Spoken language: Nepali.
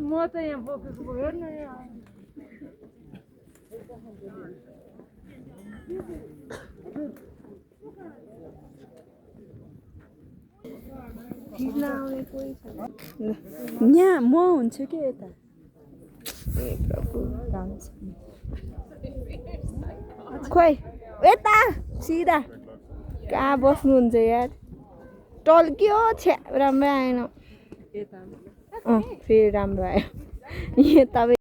म त यहाँ बोकेको हेर्न यहाँ यहाँ म हुन्छु कि यता खोइ यता सिधा कहाँ बस्नुहुन्छ यार टल्क्यो छ्या राम्रो आएन फेरि राम्रो आयो यहाँ तपाईँ